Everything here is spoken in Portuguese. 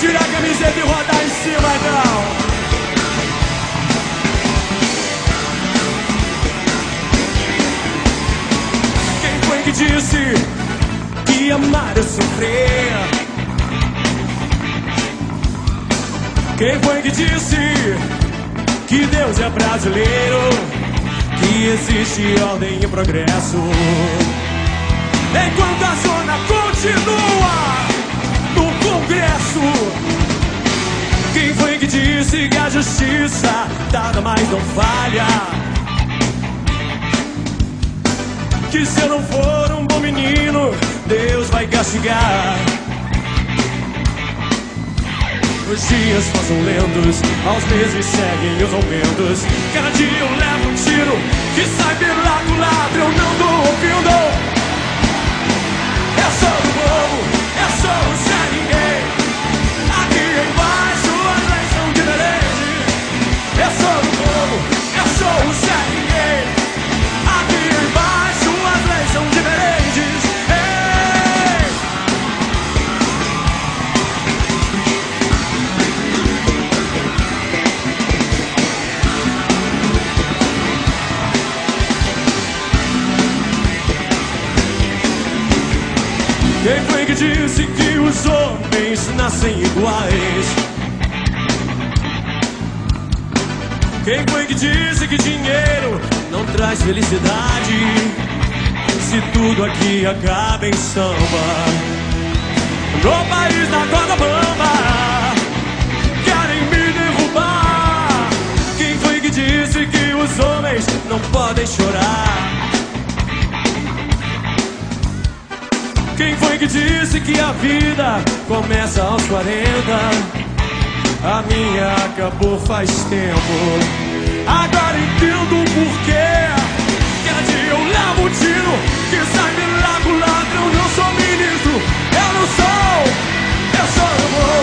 Tira a camiseta e rodar em cima, então. Quem foi que disse que amar é sofrer? Quem foi que disse que Deus é brasileiro? Que existe ordem e progresso? Enquanto a zona continua no Congresso. Quem foi que disse que a justiça nada mais não falha? Que se eu não for um bom menino, Deus vai castigar. Os dias passam lentos, aos meses seguem os aumentos. Cada dia eu levo um tiro que sai pela culatra, eu não tô ouvindo. É só o povo, é só o Zé Ninguém. Aqui embaixo as leis são diferentes. É só o povo, é só o Zé Ninguém. Aqui embaixo as leis são diferentes. Ei! Quem foi que disse que os homens nascem iguais? Quem foi que disse que dinheiro não traz felicidade? Se tudo aqui acaba em samba, no país da corda bamba, querem me derrubar. Quem foi que disse que os homens não podem chorar? Quem foi que disse que a vida começa aos 40? A minha acabou faz tempo. Agora entendo o porquê. Cada dia eu levo um tiro que sai pela culatra. Eu não sou ministro, eu não sou, eu sou amor.